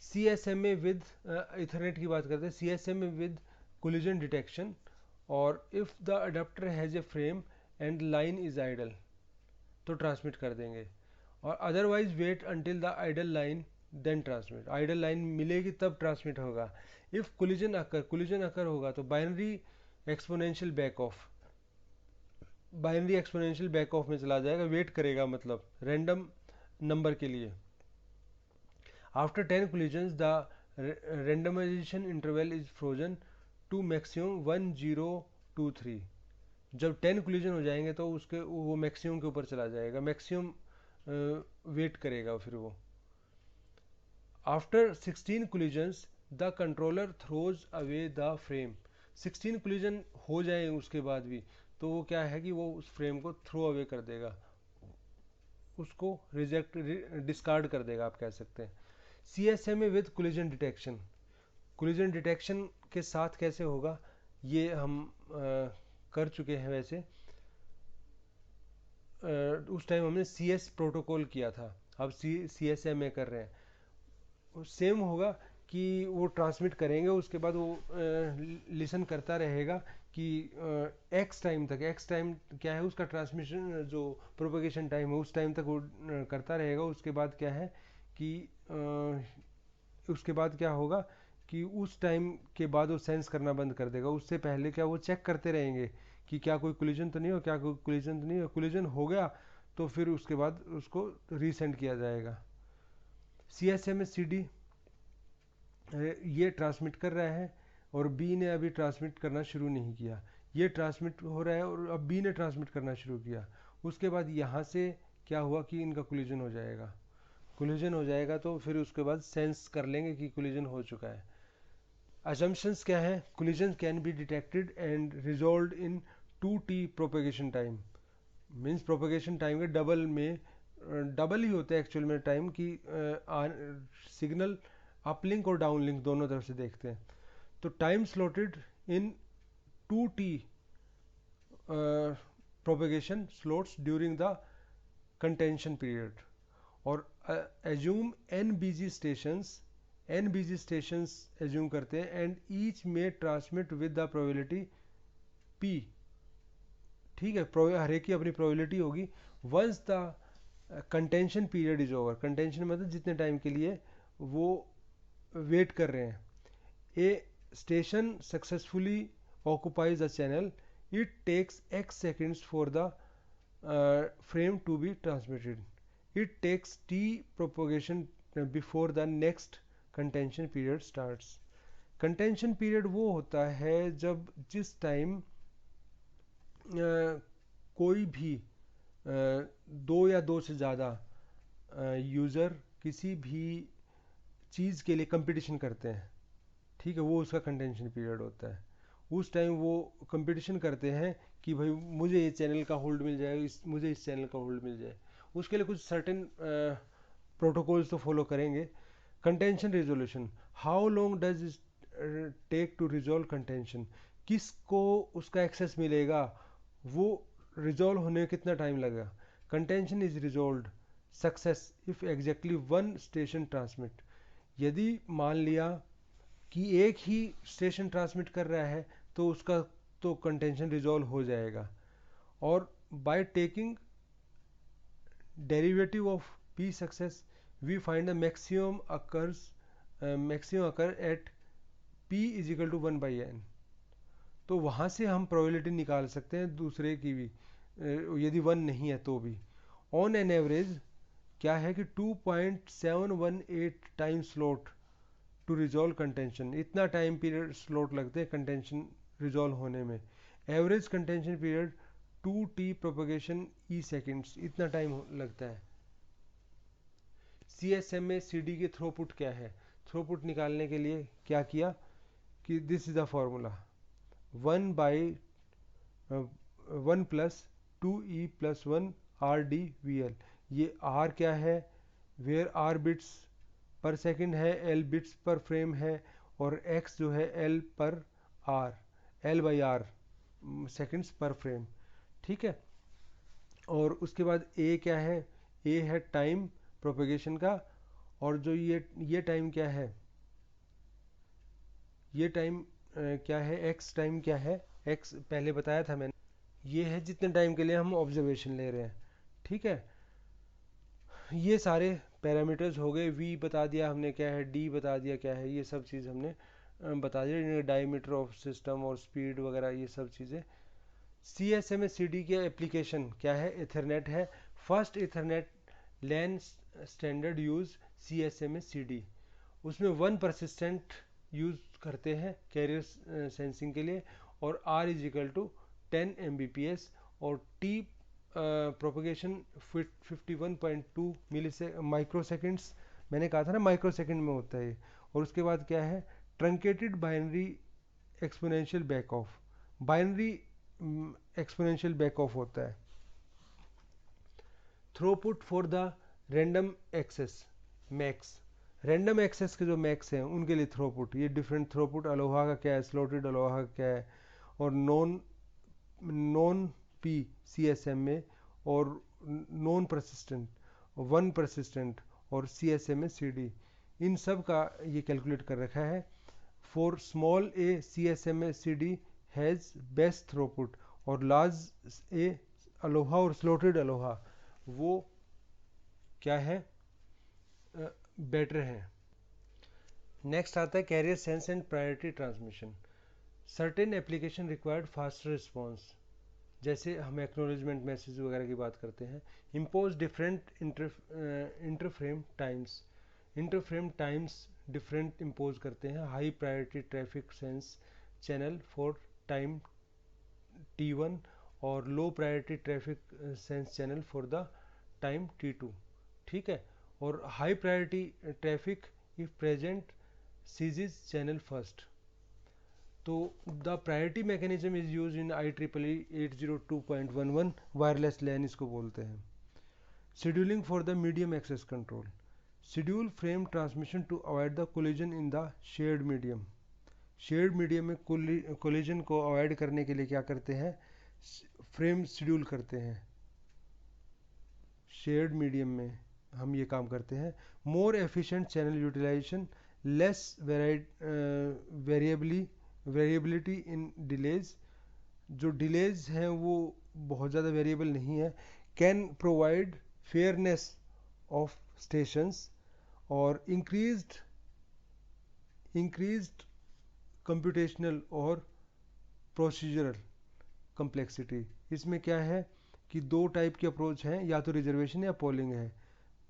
CSMA with Ethernet की बात करते हैं, CSMA विद कोलिजन डिटेक्शन, और if the adapter has a frame and line is idle तो ट्रांसमिट कर देंगे, और otherwise wait until the idle line then transmit. Idle line मिलेगी तब ट्रांसमिट होगा। इफ़ कोलिजन अकर होगा तो binary exponential back off, binary exponential back off में चला जाएगा, वेट करेगा मतलब रैंडम नंबर के लिए। After 10 collisions the randomization interval is frozen to maximum 1023। जब 10 collision हो जाएंगे तो उसके वो मैक्सिमम के ऊपर चला जाएगा, मैक्सिमम वेट करेगा फिर वो। After 16 collisions the controller throws away the frame. 16 collision हो जाए उसके बाद भी तो वो क्या है कि वो उस फ्रेम को थ्रो अवे कर देगा, उसको रिजेक्ट डिस्कार्ड कर देगा आप कह सकते हैं। CSMA with collision detection, collision detection के साथ कैसे होगा ये हम कर चुके हैं वैसे। उस टाइम हमने CS प्रोटोकॉल किया था, अब CSMA कर रहे हैं। सेम होगा कि वो ट्रांसमिट करेंगे, उसके बाद वो लिसन करता रहेगा कि एक्स टाइम तक, एक्स टाइम क्या है उसका ट्रांसमिशन जो प्रोपगेशन टाइम है उस टाइम तक वो करता रहेगा। उसके बाद क्या है कि उसके बाद क्या होगा कि उस टाइम के बाद वो सेंस करना बंद कर देगा। उससे पहले क्या वो चेक करते रहेंगे कि क्या कोई कोलिजन तो नहीं हो, क्या कोई कोलिजन तो नहीं हो। कोलिजन हो गया तो फिर उसके बाद उसको रीसेंड किया जाएगा। CSMA CD ये ट्रांसमिट कर रहा है और बी ने अभी ट्रांसमिट करना शुरू नहीं किया। ये ट्रांसमिट हो रहा है और अब बी ने ट्रांसमिट करना शुरू किया। उसके बाद यहाँ से क्या हुआ कि इनका कोलिजन हो जाएगा, कोलिजन हो जाएगा तो फिर उसके बाद सेंस कर लेंगे कि कोलिजन हो चुका है। असम्पशंस क्या है, collision can be detected and resolve in 2t propagation time. Means propagation time के डबल में, डबल ही होता है एक्चुअल में टाइम की, सिग्नल अपलिंक और डाउनलिंक दोनों तरफ से देखते हैं। तो time slotted in 2t propagation slots during the contention period, और assume n busy stations, n busy stations assume करते हैं, एंड ईच में transmit with the probability p। ठीक है, हर एक की अपनी प्रोबेबिलिटी होगी। Once the contention period is over, contention मतलब जितने टाइम के लिए वो वेट कर रहे हैं, a station successfully occupies the channel, it takes x seconds for the frame to be transmitted. It takes t propagation before the next contention period starts. Contention period वो होता है जब जिस टाइम कोई भी दो या दो से ज़्यादा यूज़र किसी भी चीज़ के लिए कंपटीशन करते हैं, ठीक है, वो उसका कंटेंशन पीरियड होता है। उस टाइम वो कंपटीशन करते हैं कि भाई मुझे ये चैनल का होल्ड मिल जाए, मुझे इस चैनल का होल्ड मिल जाए। उसके लिए कुछ सर्टेन प्रोटोकॉल्स तो फॉलो करेंगे। Contention resolution, how long does it take to resolve contention, किसको उसका एक्सेस मिलेगा, वो रिजोल्व होने में कितना टाइम लगेगा। Contention is resolve success if exactly one station transmit, यदि मान लिया कि एक ही स्टेशन ट्रांसमिट कर रहा है तो उसका तो कंटेंशन रिजॉल्व हो जाएगा। और by taking derivative of P success we find the maximum occur at P is equal to 1/n। तो वहाँ से हम प्रोबेबिलिटी निकाल सकते हैं दूसरे की भी, यदि 1 नहीं है तो भी। ऑन एन एवरेज क्या है कि 2.718 time slot to resolve contention, इतना टाइम पीरियड स्लॉट लगते हैं कंटेंशन रिजॉल्व होने में। Average contention period 2t propagation e seconds, इतना टाइम लगता है। CSMA CD की थ्रोपुट क्या है, थ्रोपुट निकालने के लिए क्या किया कि this is the formula 1 plus 2e+1 RDVL। ये R क्या है, वेयर R बिट्स पर सेकंड है, L बिट्स पर फ्रेम है, और X जो है L पर R, L/R सेकंड्स पर फ्रेम, ठीक है। और उसके बाद A क्या है, A है टाइम प्रोपेगेशन का, और जो ये टाइम क्या है, ये टाइम क्या है, एक्स टाइम क्या है, एक्स पहले बताया था मैंने, ये है जितने टाइम के लिए हम ऑब्जर्वेशन ले रहे हैं। ठीक है, ये सारे पैरामीटर्स हो गए। वी बता दिया हमने क्या है, डी बता दिया क्या है, ये सब चीज़ हमने बता दिया, डायमीटर ऑफ सिस्टम और स्पीड वगैरह ये सब चीज़ें। C S M S C D के एप्लीकेशन क्या है, इथरनेट है। First Ethernet LAN standard use C S M S C D, उसमें 1% यूज़ करते हैं कैरियर सेंसिंग के लिए, और R is equal to 10 Mbps, और टी प्रोपगेशन 51.2 मिली से माइक्रो सेकेंड्स, मैंने कहा था ना माइक्रो सेकेंड में होता है। और उसके बाद क्या है, truncated binary exponential back off, binary exponential back off होता है। Throughput for the random access MACs, random access के जो मैक्स हैं उनके लिए थ्रोपुट, ये डिफरेंट थ्रोपुट अलोहा का क्या है, स्लॉटेड अलोहा का क्या है, और non non P C S M में, और नॉन परसिस्टेंट, वन परसिस्टेंट, और C S M A C D, इन सब का ये कैलकुलेट कर रखा है। For small A C S M A C D has best throughput, और लार्ज ए अलोहा और स्लॉटेड अलोहा वो क्या है, बेटर है। नेक्स्ट आता है carrier sense and priority transmission. Certain application required faster response, जैसे हम एक्नोलेजमेंट मैसेज वगैरह की बात करते हैं। Impose different interframe times, interframe times different impose करते हैं। High priority traffic sense channel for time T1, और low priority traffic sense channel for the time T2। ठीक है, और high priority traffic if present seizes channel first. तो the priority mechanism is use in IEEE 802.11 wireless LAN इसको बोलते हैं। Scheduling for the medium access control, schedule frame transmission to avoid the collision in the shared medium, shared medium में collision को avoid करने के लिए क्या करते हैं, फ्रेम शेड्यूल करते हैं। शेयर्ड मीडियम में हम ये काम करते हैं। More efficient channel utilization, less variability in delays, जो डिलेज हैं वो बहुत ज़्यादा वेरिएबल नहीं है। Can provide fairness of stations, और इंक्रीज्ड कंप्यूटेशनल और प्रोसीजरल कम्प्लेक्सिटी। इसमें क्या है कि दो टाइप की अप्रोच हैं, या तो रिजर्वेशन या पोलिंग है।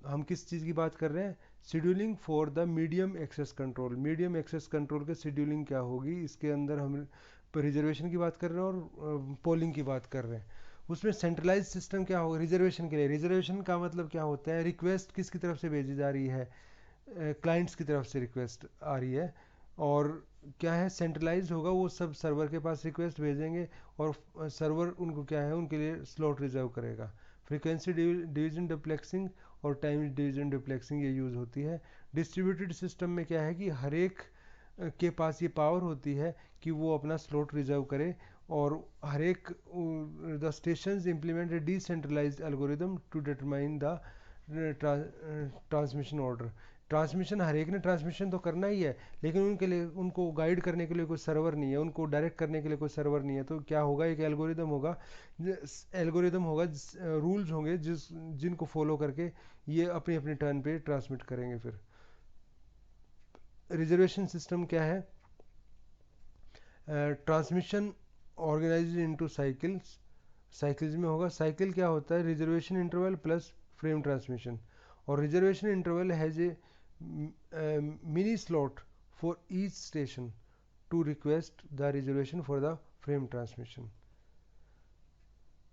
हम किस चीज़ की बात कर रहे हैं, scheduling for the medium access control, medium access control के शेड्यूलिंग क्या होगी, इसके अंदर हम रिजर्वेशन की बात कर रहे हैं और पोलिंग की बात कर रहे हैं। उसमें सेंट्रलाइज सिस्टम क्या होगा रिजर्वेशन के लिए, रिजर्वेशन का मतलब क्या होता है, रिक्वेस्ट किसकी तरफ से भेजी जा रही है, क्लाइंट्स की तरफ से रिक्वेस्ट आ रही है, और क्या है सेंट्रलाइज होगा, वो सब सर्वर के पास रिक्वेस्ट भेजेंगे, और सर्वर उनको क्या है उनके लिए स्लॉट रिजर्व करेगा। फ्रीक्वेंसी डिवीजन डिप्लेक्सिंग और टाइम डिवीजन डिप्लेक्सिंग ये यूज़ होती है। डिस्ट्रीब्यूटेड सिस्टम में क्या है कि हर एक के पास ये पावर होती है कि वो अपना स्लॉट रिजर्व करे, और हर एक the stations implement a decentralized algorithm to determine the transmission order. Transmission हर एक ने ट्रांसमिशन तो करना ही है, लेकिन उनके लिए उनको गाइड करने के लिए कोई सर्वर नहीं है, उनको डायरेक्ट करने के लिए कोई सर्वर नहीं है। तो क्या होगा, एक एल्गोरिदम होगा, रूल्स होंगे जिनको फॉलो करके ये अपनी अपनी टर्न पे ट्रांसमिट करेंगे। फिर रिजर्वेशन सिस्टम क्या है, transmission organize into cycles, cycles में होगा। साइकिल क्या होता है, reservation interval plus frame transmission, और reservation interval has a mini slot for each station to request the reservation for the frame transmission.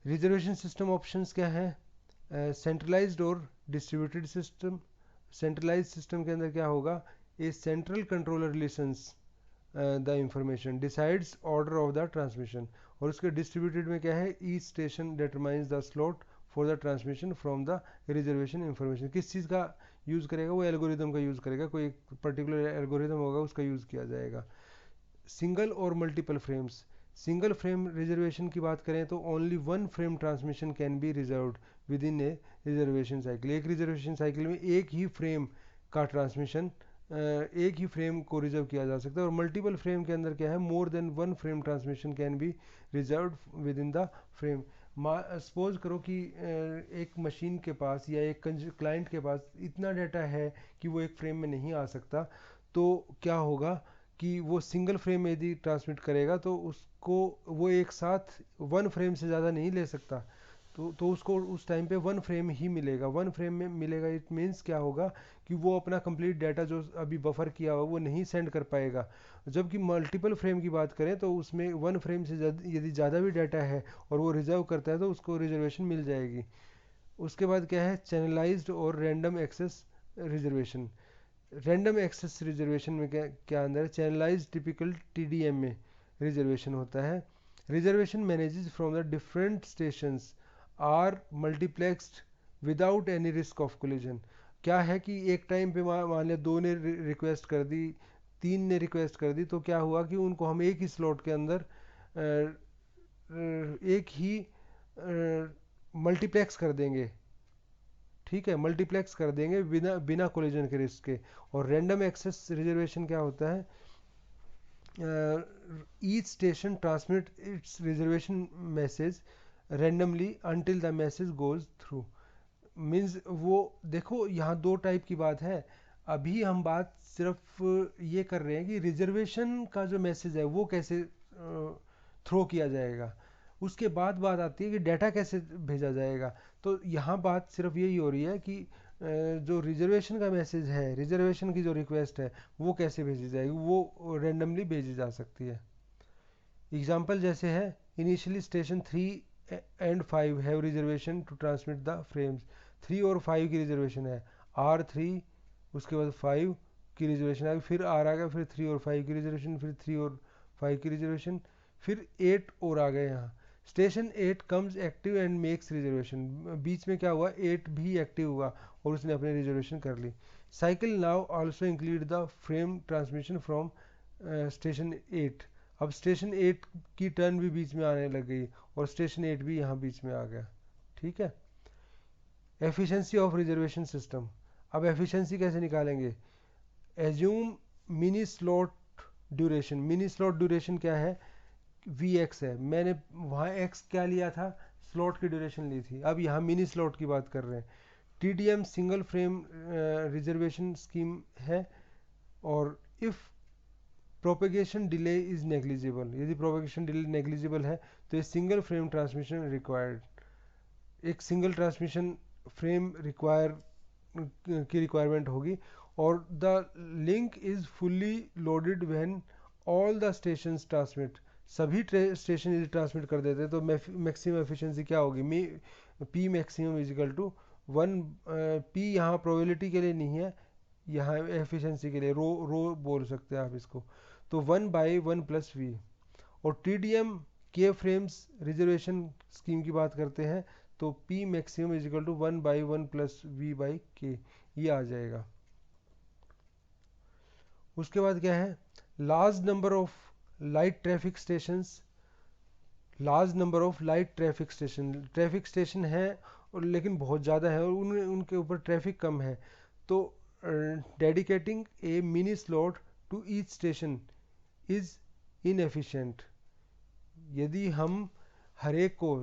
Reservation system options क्या है, centralised और distributed system. Centralised system के अंदर क्या होगा, a central controller relations the information decides order of the transmission, और उसके distributed में क्या है, each station determines the slot for the transmission from the reservation information. किस चीज़ का यूज़ करेगा, वो एल्गोरिदम का यूज़ करेगा, कोई एक पर्टिकुलर एल्गोरिदम होगा उसका यूज़ किया जाएगा। सिंगल और multiple frames, single frame reservation की बात करें तो only one frame transmission can be reserved with in A reservation cycle. एक रिजर्वेशन साइकिल में एक ही फ्रेम का ट्रांसमिशन एक ही फ्रेम को रिजर्व किया जा सकता है, और मल्टीपल फ्रेम के अंदर क्या है, more than one frame transmission can be reserve with in the frame. Suppose करो कि एक मशीन के पास या एक क्लाइंट के पास इतना डाटा है कि वो एक फ्रेम में नहीं आ सकता, तो क्या होगा कि वो सिंगल फ्रेम में यदि ट्रांसमिट करेगा तो उसको वो एक साथ वन फ्रेम से ज़्यादा नहीं ले सकता, तो उसको उस टाइम पे वन फ्रेम ही मिलेगा, वन फ्रेम में मिलेगा। इट मीन्स क्या होगा कि वो अपना कंप्लीट डाटा जो अभी बफर किया हुआ वो नहीं सेंड कर पाएगा। जबकि मल्टीपल फ्रेम की बात करें तो उसमें वन फ्रेम से यदि ज़्यादा भी डाटा है और वो रिजर्व करता है तो उसको रिजर्वेशन मिल जाएगी। उसके बाद क्या है, चैनलाइज्ड और random access reservation. Random access reservation में क्या क्या अंदर है, चैनलाइज टिपिकल टीडीएम में रिजर्वेशन होता है। Reservation manages from the different stations are multiplexed without any risk of collision. क्या है कि एक टाइम पे मान लिया दो ने रिक्वेस्ट कर दी, तीन ने रिक्वेस्ट कर दी, तो क्या हुआ कि उनको हम एक ही स्लॉट के अंदर एक ही मल्टीप्लेक्स कर देंगे, ठीक है, मल्टीप्लेक्स कर देंगे बिना बिना कोलिजन के रिस्क के। और रैंडम एक्सेस रिजर्वेशन क्या होता है, each station transmit it's reservation message randomly until the message goes through. Means वो देखो यहाँ दो टाइप की बात है। अभी हम बात सिर्फ ये कर रहे हैं कि रिजर्वेशन का जो मैसेज है वो कैसे थ्रो किया जाएगा, उसके बाद बात आती है कि डाटा कैसे भेजा जाएगा। तो यहाँ बात सिर्फ यही हो रही है कि जो रिजर्वेशन का मैसेज है, रिजर्वेशन की जो रिक्वेस्ट है वो कैसे भेजी जाएगी, वो रेंडमली भेजी जा सकती है। एग्जाम्पल जैसे है, initially station 3 and 5 have reservation to transmit the frames. 3 और 5 की रिजर्वेशन है, R3, उसके बाद 5 की रिजर्वेशन आ गई, फिर R आ गया, फिर 3 और 5 की रिजर्वेशन, फिर 3 और 5 की रिजर्वेशन, फिर 8 और आ गए यहाँ। Station 8 comes active and makes reservation, बीच में क्या हुआ, 8 भी एक्टिव हुआ और उसने अपनी रिजर्वेशन कर ली। Cycle now also include the frame transmission from station 8। अब स्टेशन 8 की टर्न भी बीच में आने लग गई और स्टेशन 8 भी यहाँ बीच में आ गया, ठीक है। एफिशिएंसी ऑफ रिजर्वेशन सिस्टम, अब एफिशिएंसी कैसे निकालेंगे, assume mini slot duration. Mini slot duration क्या है, वी एक्स है, मैंने वहाँ एक्स क्या लिया था, स्लॉट की ड्यूरेशन ली थी, अब यहाँ मिनी स्लॉट की बात कर रहे हैं। TDM single frame reservation scheme है। और if propagation delay is negligible, यदि प्रोपेगेशन डिले नेग्लिजिबल है तो ये सिंगल फ्रेम ट्रांसमिशन रिक्वायर्ड, एक सिंगल ट्रांसमिशन फ्रेम की रिक्वायरमेंट होगी। और the link is fully loaded when all the station transmit, सभी स्टेशन यदि ट्रांसमिट कर देते हैं तो मैक्सिमम एफिशिएंसी क्या होगी, P maximum is equal to 1। P यहाँ प्रोबेबिलिटी के लिए नहीं है, यहाँ एफिशिएंसी के लिए रो बोल सकते हैं आप इसको, तो 1/1+v। और टीडीएम के फ्रेम्स रिजर्वेशन स्कीम की बात करते हैं तो P maximum is equal to 1/1+v/k, ये आ जाएगा। उसके बाद क्या है, large number of light traffic stations. Large number of light traffic station, traffic station है और लेकिन बहुत ज़्यादा है और उनके ऊपर ट्रैफिक कम है, तो dedicating a mini slot to each station is inefficient. यदि हम हर एक को,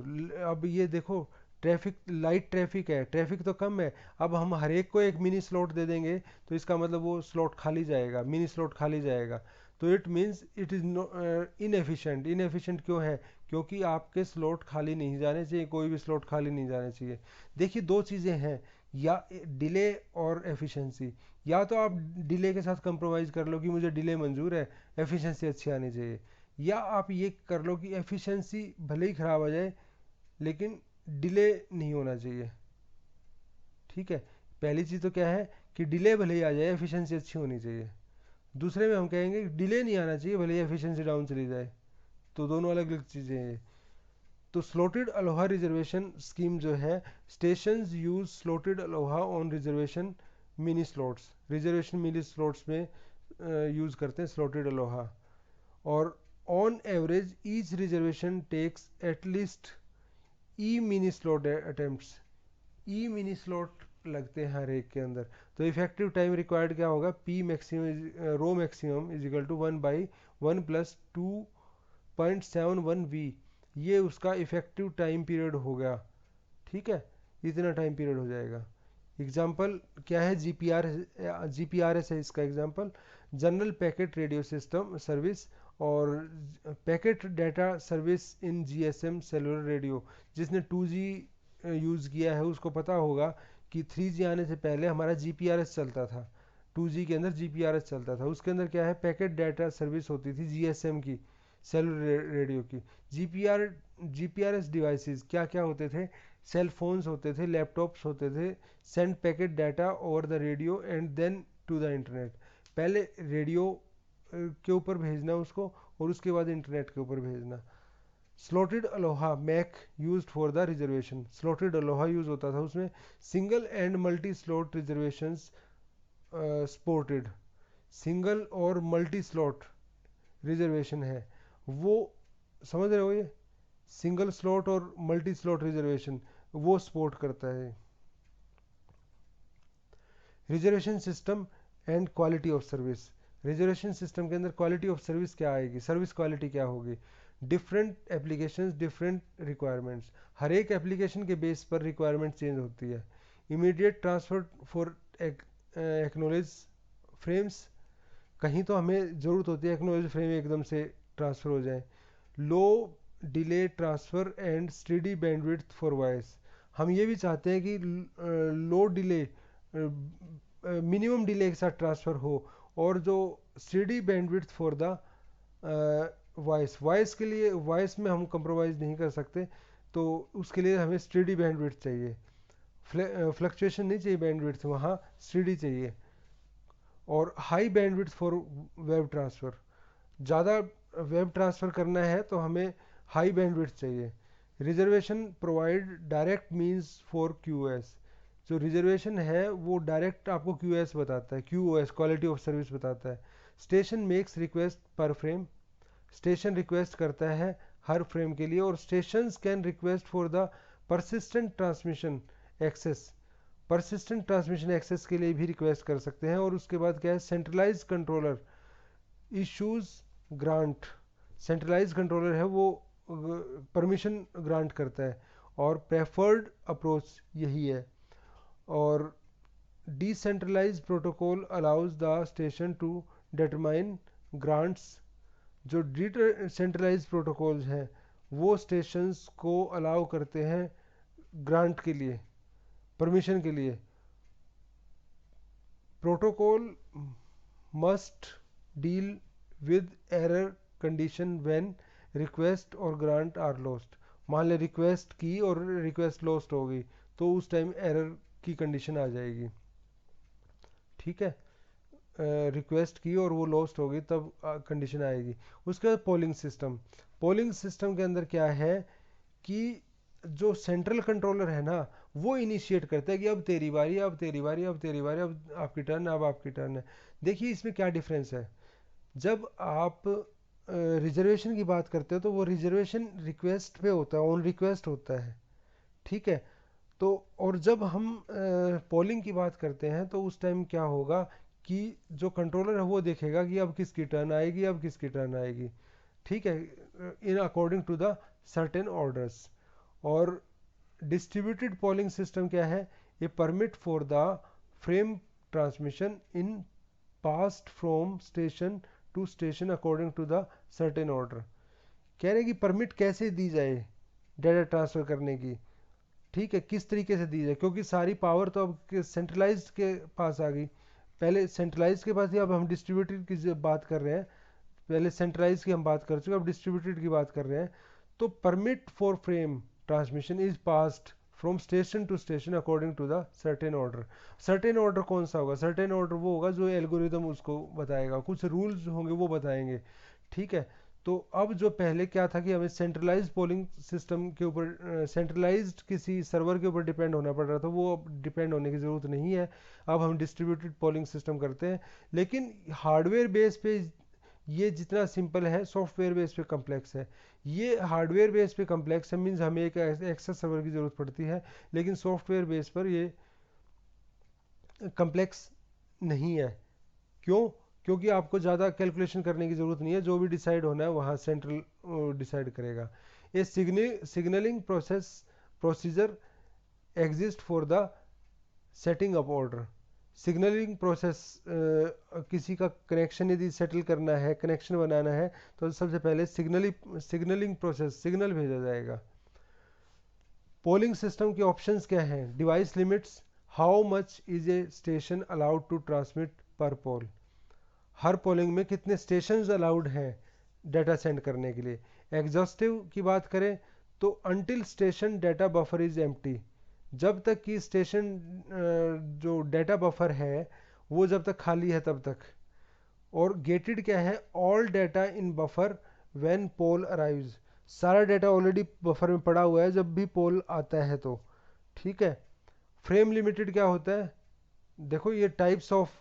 अब ये देखो ट्रैफिक, लाइट ट्रैफिक है, ट्रैफिक तो कम है, अब हम हर एक को एक मिनी स्लॉट दे देंगे तो इसका मतलब वो स्लॉट खाली जाएगा, मिनी स्लॉट खाली जाएगा, तो it means it is inefficient. Inefficient क्यों है, क्योंकि आपके स्लॉट खाली नहीं जाने चाहिए, कोई भी स्लॉट खाली नहीं जाने चाहिए। देखिए दो चीज़ें हैं, या डिले और एफिशिएंसी। या तो आप डिले के साथ कंप्रोमाइज़ कर लो कि मुझे डिले मंजूर है, एफिशिएंसी अच्छी आनी चाहिए, या आप ये कर लो कि एफिशिएंसी भले ही ख़राब आ जाए लेकिन डिले नहीं होना चाहिए, ठीक है। पहली चीज़ तो क्या है कि डिले भले ही आ जाए, एफिशिएंसी अच्छी होनी चाहिए। दूसरे में हम कहेंगे डिले नहीं आना चाहिए, भले ही एफिशिएंसी डाउन चली जाए, तो दोनों अलग अलग चीज़ें हैं। तो स्लॉटेड अलोहा रिजर्वेशन स्कीम जो है, stations use slotted ALOHA on reservation mini slots, reservation mini slots में यूज़ करते हैं स्लॉटेड अलोहा। और on average each reservation takes at least e mini slot attempts. E mini slot लगते हैं हर एक के अंदर। तो इफेक्टिव टाइम रिक्वायर्ड क्या होगा, P maximum rho maximum is equal to 1/1 + 2.71 v, ये उसका इफेक्टिव टाइम पीरियड हो गया। ठीक है, इतना टाइम पीरियड हो जाएगा। एग्जाम्पल क्या है, जीपीआरएस है इसका example, general packet radio system service और packet data service in GSM cellular radio. जिसने 2G यूज़ किया है उसको पता होगा कि 3G आने से पहले हमारा जीपीआरएस चलता था, 2G के अंदर जीपीआरएस चलता था। उसके अंदर क्या है, पैकेट डाटा सर्विस होती थी जीएसएम की, सेलुलर रेडियो की। जीपीआरएस डिवाइसेस क्या क्या होते थे, सेल फोन्स होते थे, लैपटॉप्स होते थे, send packet data over the radio and then to the internet. पहले रेडियो के ऊपर भेजना उसको और उसके बाद इंटरनेट के ऊपर भेजना। Slotted ALOHA MAC used for the reservation, slotted ALOHA use होता था उसमें। Single and multi slot reservations supported, single और मल्टी स्लॉट रिजर्वेशन है वो, समझ रहे हो, ये सिंगल स्लॉट और मल्टी स्लॉट रिजर्वेशन वो सपोर्ट करता है। Reservation system and quality of service, reservation system के अंदर क्वालिटी ऑफ सर्विस क्या आएगी, सर्विस क्वालिटी क्या होगी। डिफरेंट एप्लीकेशंस डिफरेंट रिक्वायरमेंट्स, हर एक एप्लीकेशन के बेस पर रिक्वायरमेंट चेंज होती है। Immediate transfer for acknowledge frames, कहीं तो हमें ज़रूरत होती है एक्नोलेज फ्रेम एकदम से ट्रांसफ़र हो जाए। Low delay transfer and steady bandwidth for voice, हम ये भी चाहते हैं कि लो डिले मिनिमम डिले के साथ ट्रांसफ़र हो, और जो steady bandwidth for the voice के लिए, वॉइस में हम कंप्रोमाइज़ नहीं कर सकते, तो उसके लिए हमें स्टेडी बैंडविड्थ चाहिए। फ्लक्चुएशन नहीं चाहिए बैंडविड्थ, वहाँ स्टेडी चाहिए। और high bandwidth for web transfer, ज़्यादा वेब ट्रांसफ़र करना है तो हमें हाई बैंडविड्थ चाहिए। Reservation provide direct means for QoS, जो रिजर्वेशन है वो डायरेक्ट आपको क्यूओएस बताता है, क्यूओएस क्वालिटी ऑफ सर्विस बताता है। Station makes request per frame, station request करता है हर फ्रेम के लिए। और stations can request for the persistent transmission access, persistent transmission access के लिए भी रिक्वेस्ट कर सकते हैं। और उसके बाद क्या है, centralize controller issues grant, centralize controller है वो परमिशन ग्रांट करता है, और प्रेफर्ड अप्रोच यही है। और decentralize protocol allows the station to determine grants, जो डिसेंट्रलाइज प्रोटोकॉल्स हैं वो स्टेशंस को अलाउ करते हैं ग्रांट के लिए, परमिशन के लिए। Protocol must deal with error condition when request और ग्रांट आर लॉस्ट, मान ले रिक्वेस्ट की और रिक्वेस्ट लॉस्ट हो गई तो उस टाइम एरर की कंडीशन आ जाएगी। ठीक है, रिक्वेस्ट की और वो लॉस्ट हो गई तब कंडीशन आएगी। उसके बाद पोलिंग सिस्टम, पोलिंग सिस्टम के अंदर क्या है कि जो सेंट्रल कंट्रोलर है ना वो इनिशिएट करता है कि अब तेरी बारी, अब तेरी बारी, अब तेरी बारी, अब आपकी टर्न, अब आपकी टर्न है। देखिए इसमें क्या डिफरेंस है, जब आप रिजर्वेशन की बात करते हो तो वो रिजर्वेशन रिक्वेस्ट पे होता है, ऑन रिक्वेस्ट होता है। ठीक है, तो और जब हम पोलिंग की बात करते हैं तो उस टाइम क्या होगा कि जो कंट्रोलर है वो देखेगा कि अब किसकी टर्न आएगी, अब किसकी टर्न आएगी। ठीक है, in according to the certain orders. और डिस्ट्रीब्यूटेड पोलिंग सिस्टम क्या है, ये permit for the frame transmission in past from station to station according to the certain order. कह रहे हैं कि परमिट कैसे दी जाए डाटा ट्रांसफ़र करने की, ठीक है, किस तरीके से दी जाए, क्योंकि सारी पावर तो अब सेंट्रलाइज्ड के पास आ गई। पहले सेंट्रलाइज के पास थी, अब हम डिस्ट्रीब्यूटेड की बात कर रहे हैं। पहले सेंट्रलाइज की हम बात कर चुके, अब डिस्ट्रीब्यूटेड की बात कर रहे हैं। तो permit for frame transmission is passed from station to station according to the certain order. Certain order कौन सा होगा, सर्टेन ऑर्डर वो होगा जो एल्गोरिदम उसको बताएगा, कुछ रूल्स होंगे वो बताएंगे। ठीक है, तो अब जो पहले क्या था कि हमें सेंट्रलाइज्ड पोलिंग सिस्टम के ऊपर, सेंट्रलाइज्ड किसी सर्वर के ऊपर डिपेंड होना पड़ रहा था, वो अब डिपेंड होने की ज़रूरत नहीं है। अब हम डिस्ट्रीब्यूटेड पोलिंग सिस्टम करते हैं। लेकिन हार्डवेयर बेस पे ये जितना सिंपल है सॉफ्टवेयर बेस पे कम्प्लेक्स है। ये हार्डवेयर बेस पे कम्प्लेक्स है, मीन्स हमें एक एक्सेस सर्वर की ज़रूरत पड़ती है, लेकिन सॉफ्टवेयर बेस पर ये कम्प्लेक्स नहीं है। क्यों? क्योंकि आपको ज़्यादा कैलकुलेशन करने की ज़रूरत नहीं है, जो भी डिसाइड होना है वहाँ सेंट्रल डिसाइड करेगा। ये signalling procedure exist for the setting up order. Signalling process, किसी का कनेक्शन यदि सेटल करना है, कनेक्शन बनाना है, तो सबसे पहले सिग्नलिंग प्रोसेस सिग्नल भेजा जाएगा। पोलिंग सिस्टम के ऑप्शंस क्या हैं? Device limits, how much is a station allowed to transmit per poll, हर पोलिंग में कितने स्टेशंस अलाउड हैं डाटा सेंड करने के लिए। एग्जॉस्टिव की बात करें तो until station data buffer is empty, जब तक कि स्टेशन जो डाटा बफर है वो जब तक खाली है तब तक। और गेटेड क्या है? All data in buffer when poll arrives, सारा डाटा ऑलरेडी बफर में पड़ा हुआ है जब भी पोल आता है तो। ठीक है। फ्रेम लिमिटेड क्या होता है? देखो ये टाइप्स ऑफ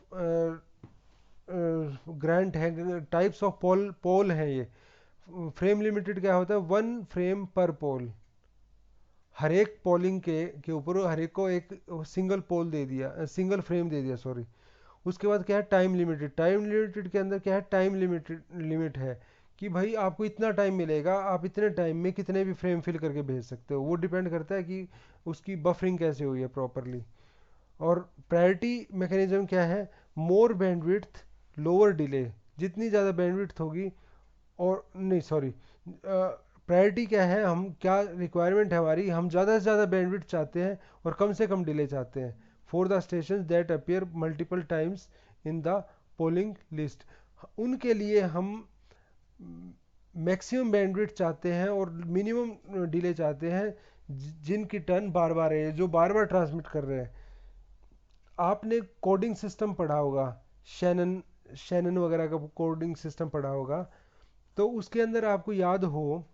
ग्रांट है, टाइप्स ऑफ पोल है ये। फ्रेम लिमिटेड क्या होता है? 1 फ्रेम पर पोल, हर एक पोलिंग के ऊपर हर एक को एक सिंगल पोल दे दिया, सिंगल फ्रेम दे दिया, सॉरी। उसके बाद क्या है? Time limited. टाइम लिमिटेड के अंदर क्या है? टाइम लिमिट है कि भाई आपको इतना टाइम मिलेगा, आप इतने टाइम में कितने भी फ्रेम फिल करके भेज सकते हो। वो डिपेंड करता है कि उसकी बफरिंग कैसे हुई है प्रॉपरली। और प्रायोरिटी मैकेनिज्म क्या है? मोर बैंडविड्थ लोअर डिले, जितनी ज़्यादा बैंडविड्थ होगी, और नहीं सॉरी, प्रायोरिटी क्या है, हम क्या रिक्वायरमेंट है हमारी, हम ज़्यादा से ज़्यादा बैंडविड्थ चाहते हैं और कम से कम डिले चाहते हैं। For the station that appear multiple times in the polling list, उनके लिए हम मैक्सिमम बैंडविड्थ चाहते हैं और मिनिमम डिले चाहते हैं, जिनकी टर्न बार बार है, जो बार बार ट्रांसमिट कर रहे हैं। आपने कोडिंग सिस्टम पढ़ा होगा, शैनन वगैरह का कोडिंग सिस्टम पढ़ा होगा, तो उसके अंदर आपको याद हो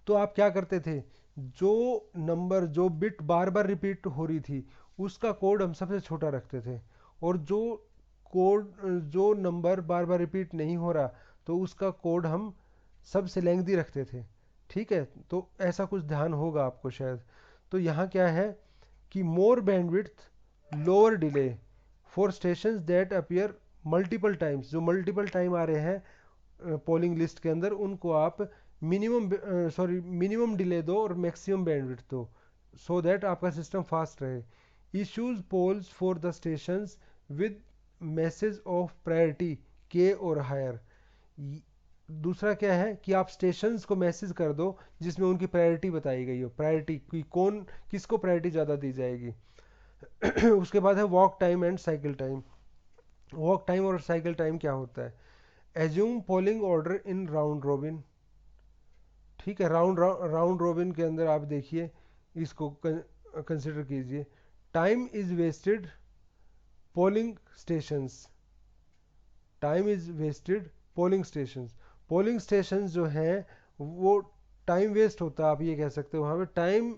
तो आप क्या करते थे? जो नंबर, जो बिट बार बार रिपीट हो रही थी उसका कोड हम सबसे छोटा रखते थे, और कोड जो नंबर बार बार रिपीट नहीं हो रहा तो उसका कोड हम सबसे लेंथी रखते थे। ठीक है, तो ऐसा कुछ ध्यान होगा आपको शायद। तो यहाँ क्या है कि more bandwidth lower delay for stations that appear multiple times, जो मल्टीपल टाइम आ रहे हैं पोलिंग लिस्ट के अंदर, उनको आप मिनिमम डिले दो और मैक्सिमम बैंडविड्थ दो, सो दैट आपका सिस्टम फास्ट रहे। Issues polls for the stations with message of priority k और हायर, दूसरा क्या है कि आप स्टेशंस को मैसेज कर दो जिसमें उनकी प्रायोरिटी बताई गई हो, प्रायोरिटी कि कौन किसको प्रायोरिटी ज़्यादा दी जाएगी। उसके बाद है walk time and cycle time. Walk time और साइकिल टाइम क्या होता है? Assume polling order in round robin. ठीक है, राउंड रोबिन के अंदर आप देखिए, इसको कंसिडर कीजिए। Time is wasted polling stations, time is wasted polling stations, polling stations जो हैं वो टाइम वेस्ट होता है, आप ये कह सकते हो वहाँ पे। Time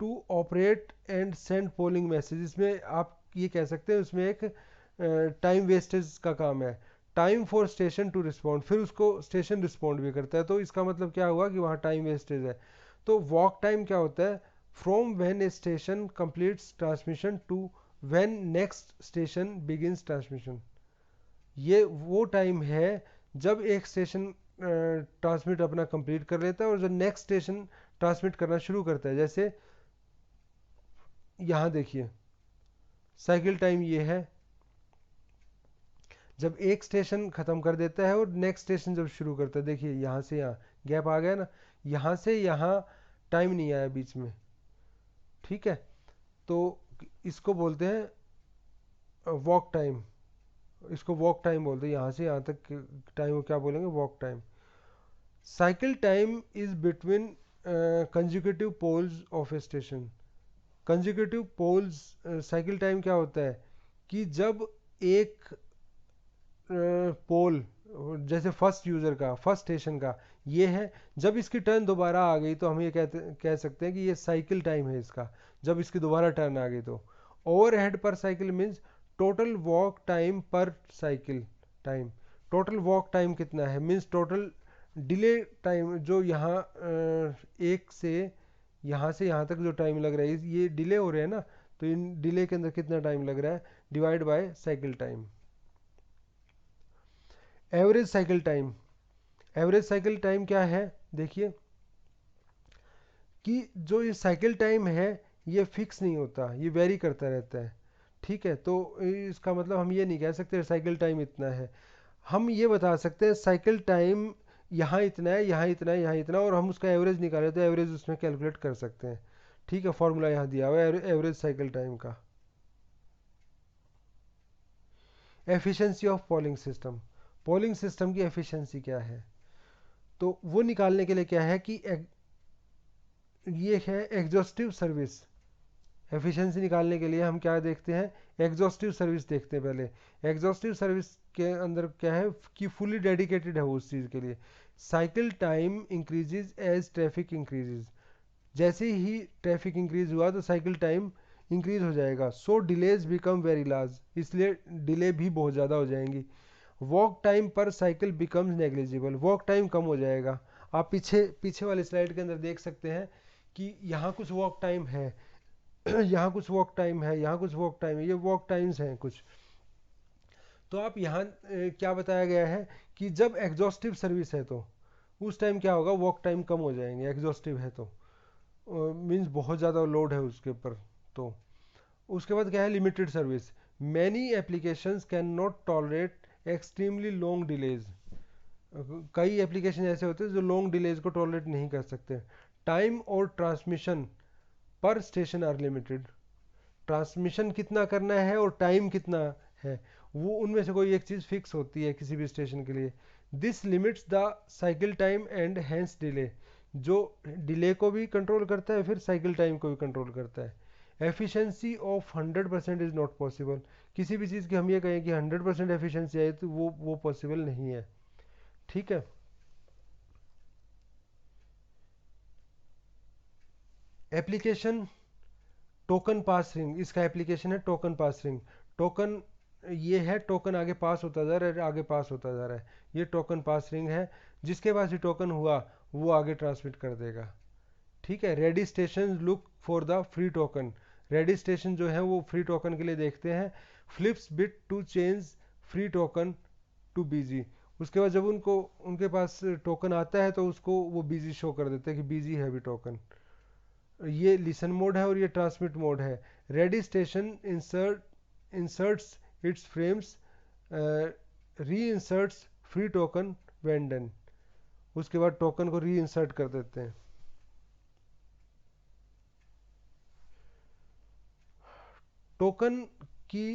to operate and send polling message, इसमें आप ये कह सकते हैं उसमें एक टाइम वेस्टेज का काम है। Time for station to respond, फिर उसको स्टेशन रिस्पॉन्ड भी करता है, तो इसका मतलब क्या हुआ कि वहाँ टाइम वेस्टेज है। तो वॉक टाइम क्या होता है? From when a station completes transmission to when next station begins transmission, ये वो टाइम है जब एक स्टेशन ट्रांसमिट अपना कंप्लीट कर लेता है और जो नेक्स्ट स्टेशन ट्रांसमिट करना शुरू करता है। जैसे यहाँ देखिए साइकिल टाइम ये है जब एक स्टेशन ख़त्म कर देता है और नेक्स्ट स्टेशन जब शुरू करता है। देखिए यहाँ से यहाँ गैप आ गया ना, यहाँ से यहाँ टाइम नहीं आया बीच में। ठीक है, तो इसको बोलते हैं वॉक टाइम, इसको वॉक टाइम बोलते हैं। यहाँ से यहाँ तक टाइम को क्या बोलेंगे? Walk time. Cycle time is between consecutive polls of a station. Consecutive polls, cycle time क्या होता है कि जब एक पोल, जैसे फर्स्ट यूज़र का, फर्स्ट स्टेशन का ये है, जब इसकी टर्न दोबारा आ गई तो हम ये कह सकते हैं कि ये साइकिल टाइम है इसका, जब इसकी दोबारा टर्न आ गई तो। Overhead per cycle means total walk time per cycle time. Total walk time कितना है मीन्स टोटल डिले टाइम, जो यहाँ एक से यहाँ तक जो टाइम लग रहा है, ये डिले हो रहे हैं ना, तो इन डिले के अंदर कितना टाइम लग रहा है, divide by cycle time. Average cycle time, average cycle time क्या है, देखिए कि जो ये साइकिल टाइम है ये फिक्स नहीं होता, ये वेरी करता रहता है। ठीक है, तो इसका मतलब हम ये नहीं कह सकते साइकिल टाइम इतना है, हम ये बता सकते हैं साइकिल टाइम यहाँ इतना है, यहाँ इतना है, यहाँ इतना, और हम उसका एवरेज निकाले तो एवरेज उसमें कैलकुलेट कर सकते हैं। ठीक है, फॉर्मूला यहाँ दिया हुआ है एवरेज साइकिल टाइम का। Efficiency of polling system, polling system की एफिशिएंसी क्या है, तो वो निकालने के लिए क्या है कि ये है एग्जॉस्टिव सर्विस। एफिशिएंसी निकालने के लिए हम क्या देखते हैं, एग्जॉस्टिव सर्विस देखते हैं पहले। एग्जॉस्टिव सर्विस के अंदर क्या है कि फुली डेडिकेटेड है वो उस चीज़ के लिए। Cycle time increases as traffic increases, जैसे ही ट्रैफिक इंक्रीज हुआ तो साइकिल टाइम इंक्रीज हो जाएगा। So delays become very large, इसलिए डिले भी बहुत ज़्यादा हो जाएंगी। Walk time per cycle becomes negligible, walk time कम हो जाएगा। आप पीछे पीछे वाले स्लाइड के अंदर देख सकते हैं कि यहाँ कुछ वॉक टाइम है यहाँ कुछ वॉक टाइम है, यहाँ कुछ वॉक टाइम है, ये वॉक टाइम्स हैं कुछ। तो आप यहाँ क्या बताया गया है कि जब एग्जॉस्टिव सर्विस है तो उस टाइम क्या होगा, वॉक टाइम कम हो जाएंगे, एग्जॉस्टिव है तो मीन्स बहुत ज़्यादा लोड है उसके ऊपर। तो उसके बाद क्या है, limited service, many applications can not tolerate extremely long delays, कई एप्लीकेशन ऐसे होते हैं जो लॉन्ग डिलेज को टॉलरेट नहीं कर सकते। टाइम और ट्रांसमिशन पर स्टेशन आर लिमिटेड, ट्रांसमिशन कितना करना है और टाइम कितना है, वो उनमें से कोई एक चीज़ फिक्स होती है किसी भी स्टेशन के लिए। This limits the cycle time and hence delay, जो डिले को भी कंट्रोल करता है फिर साइकिल टाइम को भी कंट्रोल करता है। Efficiency of 100% is not possible, किसी भी चीज़ की हम ये कहें कि 100% एफिशिएंसी आए तो वो पॉसिबल नहीं है। ठीक है, एप्लीकेशन टोकन पास रिंग, इसका एप्लीकेशन है टोकन पास रिंग। टोकन ये है, टोकन आगे पास होता जा रहा है, आगे पास होता जा रहा है, ये टोकन पास रिंग है। जिसके पास भी टोकन हुआ वो आगे ट्रांसमिट कर देगा। ठीक है, ready station look for the free token, ready station जो है वो फ्री टोकन के लिए देखते हैं। Flips bit to change free token to busy, उसके बाद जब उनको उनके पास टोकन आता है तो उसको वो बिजी शो कर देते हैं कि बिजी है अभी टोकन। ये लिसन मोड है और ये ट्रांसमिट मोड है। Ready station inserts its frames, reinserts free token when done, उसके बाद टोकन को री इंसर्ट कर देते हैं। टोकन की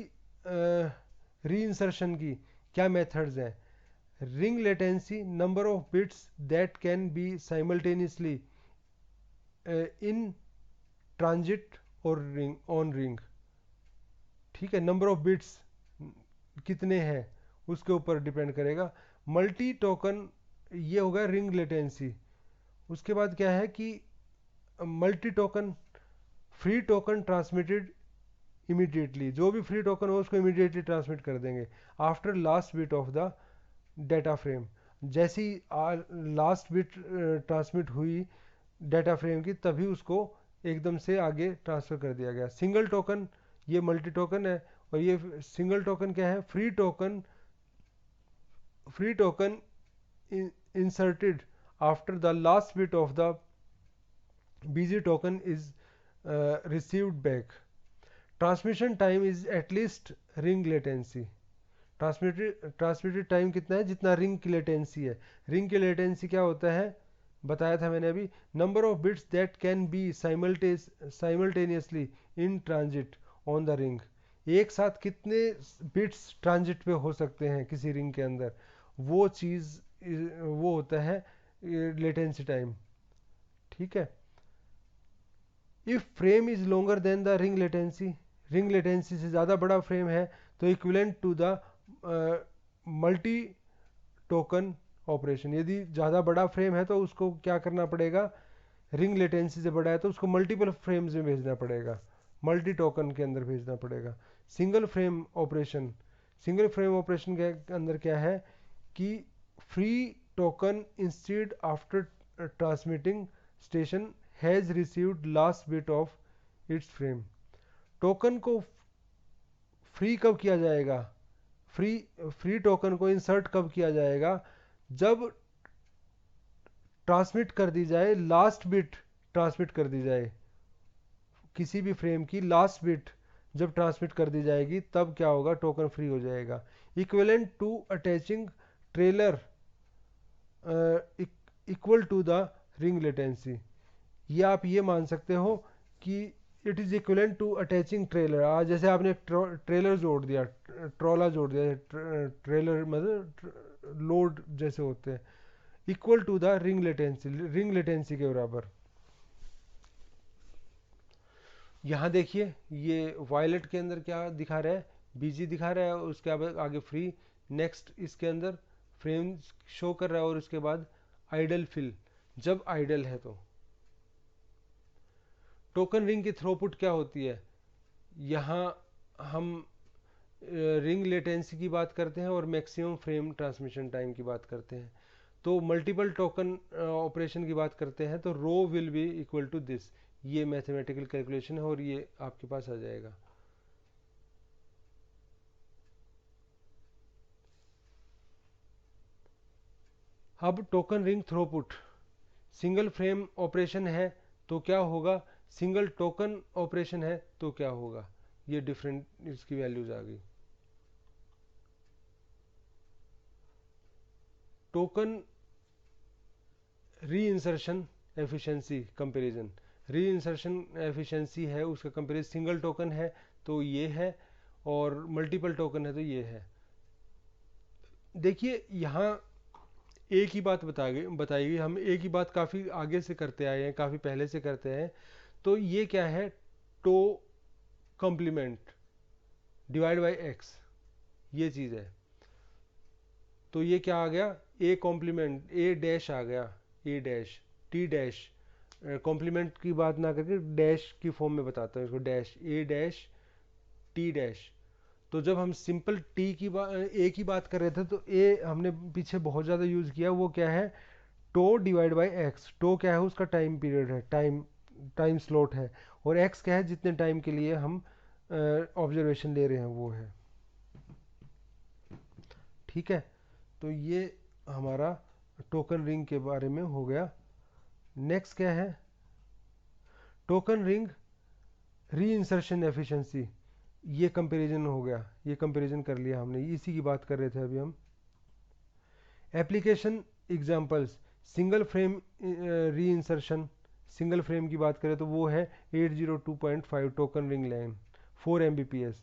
री इंसर्शन की क्या मेथड्स हैं, ring latency, number of bits that can be simultaneously in transit और रिंग ऑन रिंग। ठीक है, नंबर ऑफ बिट्स कितने हैं उसके ऊपर डिपेंड करेगा। मल्टी टोकन ये होगा रिंग लेटेंसी। उसके बाद क्या है कि multi token, free token transmitted immediately, जो भी फ्री टोकन हो उसको इमीडिएटली ट्रांसमिट कर देंगे after last bit of the data frame, जैसी लास्ट बिट ट्रांसमिट हुई डाटा फ्रेम की तभी उसको एकदम से आगे ट्रांसफ़र कर दिया गया। सिंगल टोकन, ये मल्टी टोकन है, और ये सिंगल टोकन क्या है, free token, free token inserted after the last bit of the busy token is received back. Transmission time is at least ring latency, transmitted time कितना है, जितना ring की लेटेंसी है। रिंग की लेटेंसी क्या होता है, बताया था मैंने अभी, number of bits that can be simultaneously in transit on the ring, एक साथ कितने बिट्स ट्रांजिट पे हो सकते हैं किसी रिंग के अंदर, वो चीज़ वो होता है लेटेंसी टाइम। ठीक है, if frame is longer than the ring latency, ring latency से ज़्यादा बड़ा फ्रेम है तो equivalent to the multi token operation, यदि ज़्यादा बड़ा फ्रेम है तो उसको क्या करना पड़ेगा, रिंग लेटेंसी से बड़ा है तो उसको मल्टीपल फ्रेम्स में भेजना पड़ेगा, मल्टी टोकन के अंदर भेजना पड़ेगा। Single frame operation, single frame operation के अंदर क्या है कि free token instead after transmitting station has received last bit of its frame, token को फ्री कब किया जाएगा, फ्री टोकन को इंसर्ट कब किया जाएगा, जब ट्रांसमिट कर दी जाए, लास्ट बिट ट्रांसमिट कर दी जाए, किसी भी फ्रेम की लास्ट बिट जब ट्रांसमिट कर दी जाएगी तब क्या होगा, टोकन फ्री हो जाएगा। Equivalent to attaching trailer equal to the ring latency, ये आप ये मान सकते हो कि it is equivalent to attaching trailer. आज जैसे आपने ट्रेलर जोड़ दिया, ट्रॉला जोड़ दिया, ट्रेलर मतलब लोड जैसे होते हैं, equal to the ring latency के बराबर। यहाँ देखिए ये वायलेट के अंदर क्या दिखा रहा है, बीजी दिखा रहा है, उसके आगे फ्री, नेक्स्ट इसके अंदर फ्रेम शो कर रहा है, और उसके बाद आइडल फिल, जब आइडल है तो। टोकन रिंग की थ्रोपुट क्या होती है, यहाँ हम रिंग लेटेंसी की बात करते हैं और मैक्सिमम फ्रेम ट्रांसमिशन टाइम की बात करते हैं। तो मल्टीपल टोकन ऑपरेशन की बात करते हैं तो rho will be equal to this, ये मैथमेटिकल कैलकुलेशन है और ये आपके पास आ जाएगा। अब token ring throughput, single frame operation है तो क्या होगा, सिंगल टोकन ऑपरेशन है तो क्या होगा, ये डिफरेंट इसकी वैल्यूज आ गई। टोकन री इंसर्शन एफिशिएंसी कंपैरिजन, री इंसर्शन एफिशिएंसी है उसका कंपेरिजन, सिंगल टोकन है तो ये है और मल्टीपल टोकन है तो ये है। देखिए यहाँ एक ही बात बताएगी, हम एक ही बात काफ़ी आगे से करते आए हैं, काफ़ी पहले से करते हैं। तो ये क्या है, tau complement divide by x, ये चीज़ है। तो ये क्या आ गया, ए कॉम्प्लीमेंट, ए डैश आ गया, ए डैश टी डैश, कॉम्प्लीमेंट की बात ना करके डैश की फॉर्म में बताता हूँ इसको, डैश ए डैश टी डैश। तो जब हम सिंपल टी की बात, ए की बात कर रहे थे, तो ए हमने पीछे बहुत ज़्यादा यूज़ किया, वो क्या है, tau divide by x. Tau क्या है, उसका टाइम पीरियड है, टाइम स्लॉट है, और एक्स क्या है, जितने टाइम के लिए हम ऑब्जर्वेशन ले रहे हैं वो है। ठीक है, तो ये हमारा टोकन रिंग के बारे में हो गया। नेक्स्ट क्या है, टोकन रिंग री इंसर्शन एफिशिएंसी, ये कंपैरिजन हो गया, ये कंपैरिजन कर लिया हमने, इसी की बात कर रहे थे अभी हम। Application examples, single frame reinsertion, single frame की बात करें तो वो है 802.5 token ring line 4 Mbps।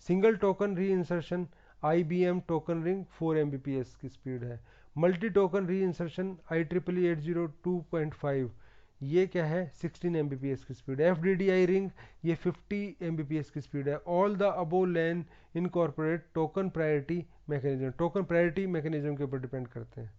Single token reinsertion IBM token ring 4 Mbps की स्पीड है। Multi token reinsertion IEEE 802.5, ये क्या है, 16 Mbps की स्पीड है। FDDI रिंग, ये 50 Mbps की स्पीड है। All the above LAN incorporate token priority mechanism, token priority mechanism के ऊपर डिपेंड करते हैं।